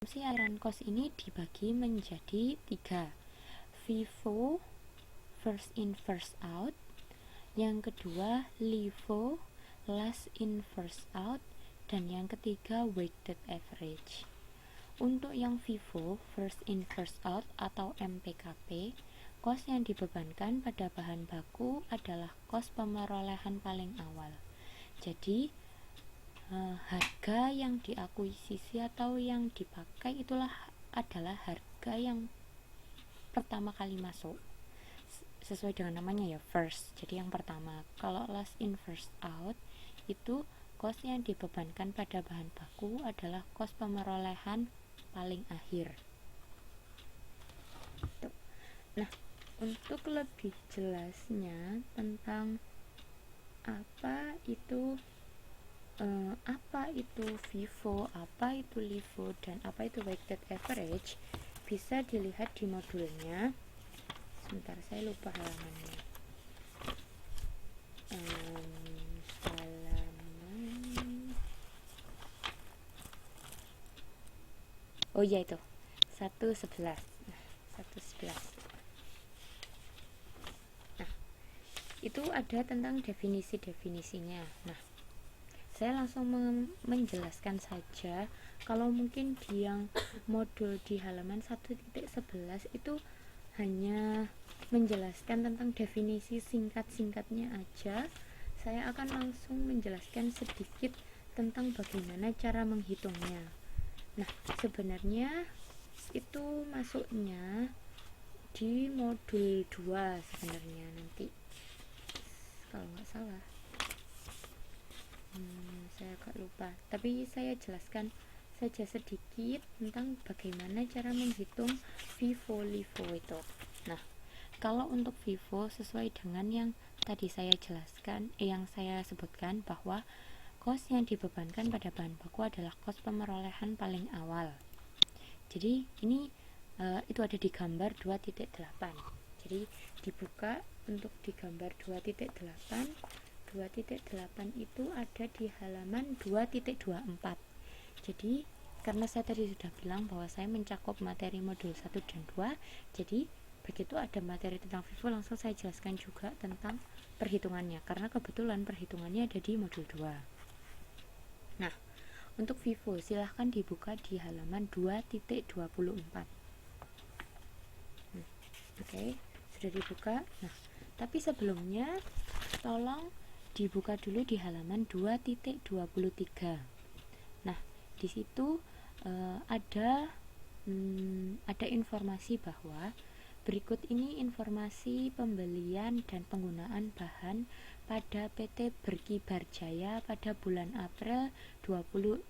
Si aliran cost ini dibagi menjadi 3. FIFO, first in first out. Yang kedua LIFO, last in first out. Dan yang ketiga weighted average. Untuk yang FIFO, first in first out atau MPKP, cost yang dibebankan pada bahan baku adalah cost pemerolehan paling awal. Jadi harga yang diakuisisi atau yang dipakai adalah harga yang pertama kali masuk, sesuai dengan namanya ya, first, jadi yang pertama. Kalau last in first out itu cost yang dibebankan pada bahan baku adalah cost pemerolehan paling akhir. Nah, untuk lebih jelasnya tentang apa itu FIFO, apa itu LIFO, dan apa itu weighted average, bisa dilihat di modulnya. Sebentar, saya lupa halamannya. Oh iya, itu 111. Nah, itu ada tentang definisinya. Nah, saya langsung menjelaskan saja. Kalau mungkin di yang modul di halaman 1.11 itu hanya menjelaskan tentang definisi singkat-singkatnya aja, saya akan langsung menjelaskan sedikit tentang bagaimana cara menghitungnya. Nah, sebenarnya itu masuknya di modul 2 sebenarnya nanti, kalau nggak salah. Saya agak lupa, tapi saya jelaskan saja sedikit tentang bagaimana cara menghitung FIFO LIFO itu. Nah, kalau untuk FIFO sesuai dengan yang tadi saya jelaskan, yang saya sebutkan, bahwa cost yang dibebankan pada bahan baku adalah cost pemerolehan paling awal. Jadi ini itu ada di gambar 2.8. Jadi dibuka untuk di gambar 2.8. 2.8 itu ada di halaman 2.24. Jadi karena saya tadi sudah bilang bahwa saya mencakup materi modul 1 dan 2, jadi begitu ada materi tentang FIFO langsung saya jelaskan juga tentang perhitungannya, karena kebetulan perhitungannya ada di modul 2. Nah, untuk FIFO silahkan dibuka di halaman 2.24. Oke, sudah dibuka. Nah, tapi sebelumnya tolong dibuka dulu di halaman 2.23. Nah, di situ ada informasi bahwa berikut ini informasi pembelian dan penggunaan bahan pada PT Berkibar Jaya pada bulan April 20XX.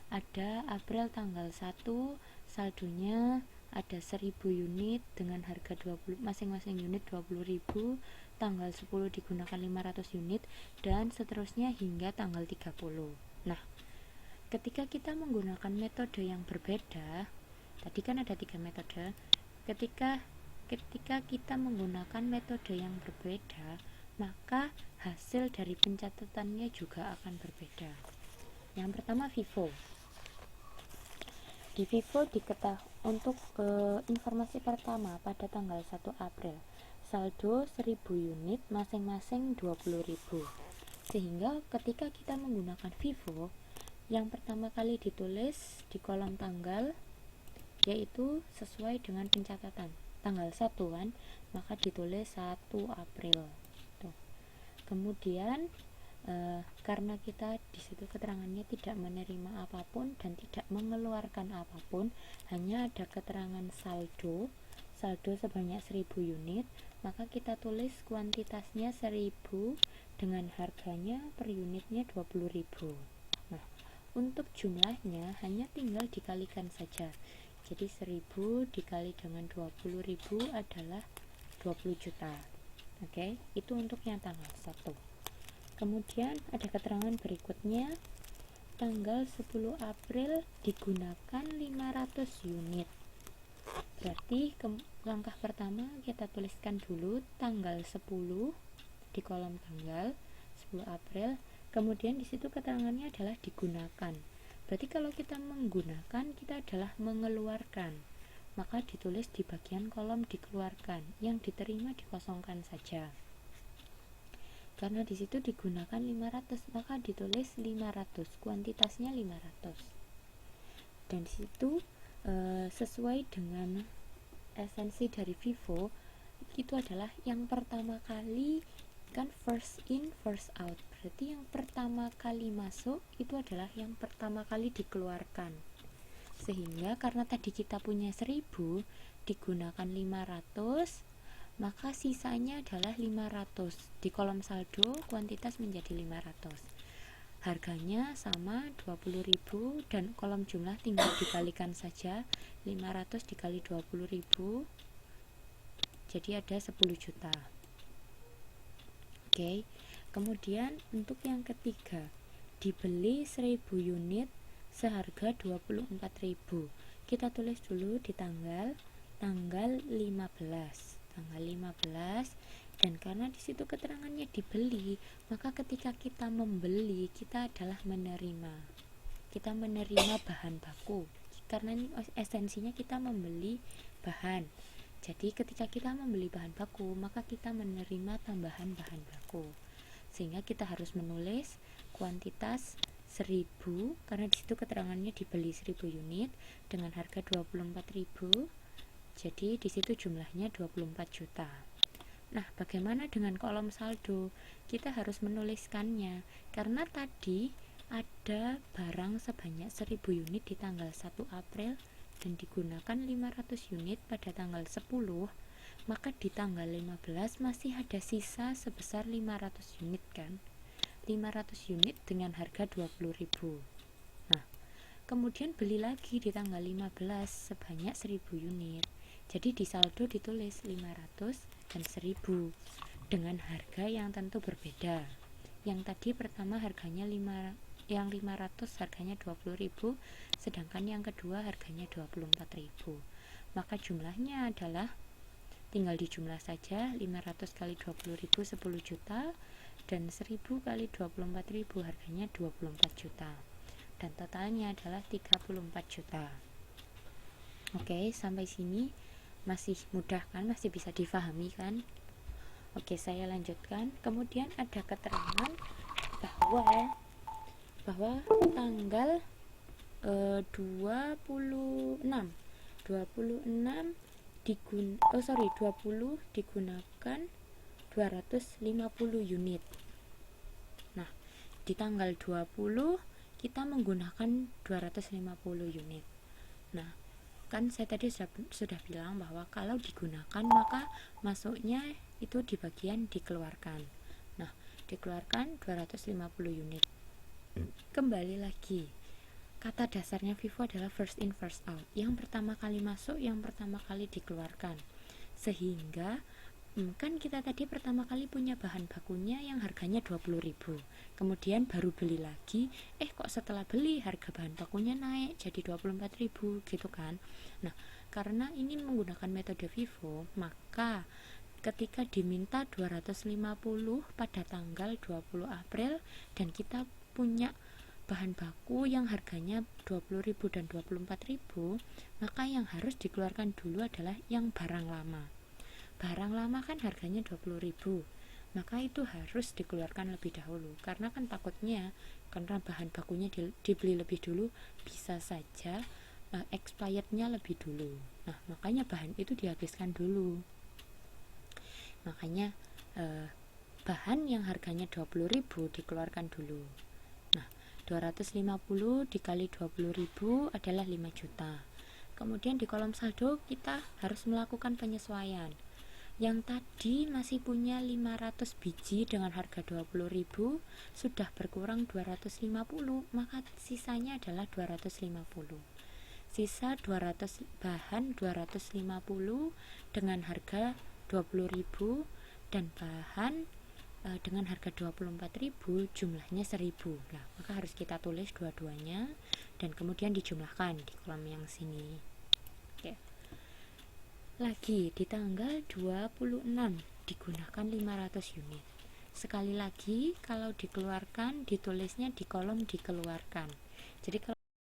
Ada April tanggal 1, saldonya ada 1000 unit dengan harga 20, masing-masing unit 20.000, tanggal 10 digunakan 500 unit, dan seterusnya hingga tanggal 30. Nah, ketika kita menggunakan metode yang berbeda, tadi kan ada 3 metode. Ketika kita menggunakan metode yang berbeda, maka hasil dari pencatatannya juga akan berbeda. Yang pertama FIFO. Di FIFO untuk informasi pertama pada tanggal 1 April, saldo 1000 unit, masing-masing 20.000. Sehingga ketika kita menggunakan FIFO, yang pertama kali ditulis di kolom tanggal yaitu sesuai dengan pencatatan tanggal 1-an, maka ditulis 1 April. Tuh. Kemudian karena kita di situ keterangannya tidak menerima apapun dan tidak mengeluarkan apapun, hanya ada keterangan saldo sebanyak 1000 unit, maka kita tulis kuantitasnya 1000 dengan harganya per unitnya 20.000. Nah, untuk jumlahnya hanya tinggal dikalikan saja. Jadi 1000 dikali dengan 20.000 adalah 20 juta. Oke, itu untuk yang tanggal 1. Kemudian ada keterangan berikutnya, tanggal 10 April digunakan 500 unit. Berarti langkah pertama kita tuliskan dulu tanggal 10 di kolom tanggal 10 April. Kemudian di situ keterangannya adalah digunakan. Berarti kalau kita menggunakan, kita adalah mengeluarkan, maka ditulis di bagian kolom dikeluarkan, yang diterima dikosongkan saja. Karena di situ digunakan 500, maka ditulis 500, kuantitasnya 500. Dan di situ sesuai dengan esensi dari FIFO, itu adalah yang pertama kali, kan first in first out, berarti yang pertama kali masuk itu adalah yang pertama kali dikeluarkan. Sehingga karena tadi kita punya 1000 digunakan 500, maka sisanya adalah 500. Di kolom saldo kuantitas menjadi 500. Harganya sama 20.000 dan kolom jumlah tinggal dikalikan saja, 500 dikali 20.000 jadi ada 10 juta. Oke. Kemudian untuk yang ketiga, dibeli 1000 unit seharga 24.000. Kita tulis dulu di tanggal 15. Tanggal 15, dan karena di situ keterangannya dibeli, maka ketika kita membeli, kita adalah menerima. Kita menerima bahan baku. Karena ini esensinya kita membeli bahan. Jadi ketika kita membeli bahan baku, maka kita menerima tambahan bahan baku. Sehingga kita harus menulis kuantitas 1000, karena disitu keterangannya dibeli 1000 unit dengan harga 24.000. Jadi disitu jumlahnya 24 juta. Nah, bagaimana dengan kolom saldo? Kita harus menuliskannya, karena tadi ada barang sebanyak 1000 unit di tanggal 1 April dan digunakan 500 unit pada tanggal 10, maka di tanggal 15 masih ada sisa sebesar 500 unit kan, 500 unit dengan harga 20.000. Nah, kemudian beli lagi di tanggal 15 sebanyak 1000 unit, jadi di saldo ditulis 500 dan 1000 dengan harga yang tentu berbeda. Yang tadi pertama harganya 500 harganya 20.000, sedangkan yang kedua harganya 24.000. Maka jumlahnya adalah tinggal dijumlah saja, 500 kali 20.000 10 juta, dan 1000 kali 24.000 harganya 24 juta. Dan totalnya adalah 34 juta. Oke, sampai sini masih mudah kan? Masih bisa difahami kan? Oke, saya lanjutkan. Kemudian ada keterangan bahwa tanggal 20 digunakan 250 unit. Nah, di tanggal 20 kita menggunakan 250 unit. Nah, kan saya tadi sudah bilang bahwa kalau digunakan maka masuknya itu di bagian dikeluarkan. Nah, dikeluarkan 250 unit. Kembali lagi, kata dasarnya FIFO adalah first in first out, yang pertama kali masuk, yang pertama kali dikeluarkan. Sehingga kan kita tadi pertama kali punya bahan bakunya yang harganya 20.000, kemudian baru beli lagi, kok setelah beli harga bahan bakunya naik jadi 24.000 gitu kan. Nah, karena ini menggunakan metode FIFO, maka ketika diminta 250 pada tanggal 20 April dan kita punya bahan baku yang harganya 20.000 dan 24.000, maka yang harus dikeluarkan dulu adalah yang barang lama. Barang lama kan harganya 20.000, maka itu harus dikeluarkan lebih dahulu, karena kan takutnya karena bahan bakunya dibeli lebih dulu bisa saja expirednya lebih dulu. Nah, makanya bahan itu dihabiskan dulu. Makanya bahan yang harganya 20.000 dikeluarkan dulu. Nah, 250 dikali 20.000 adalah 5 juta. Kemudian di kolom saldo kita harus melakukan penyesuaian. Yang tadi masih punya 500 biji dengan harga 20.000, sudah berkurang 250, maka sisanya adalah 250. Sisa 200 bahan 250 dengan harga 20.000 dan bahan dengan harga 24.000 jumlahnya 1000. Nah, maka harus kita tulis dua-duanya dan kemudian dijumlahkan di kolom yang sini. Oke. Lagi di tanggal 26 digunakan 500 unit. Sekali lagi kalau dikeluarkan ditulisnya di kolom dikeluarkan. Jadi kalau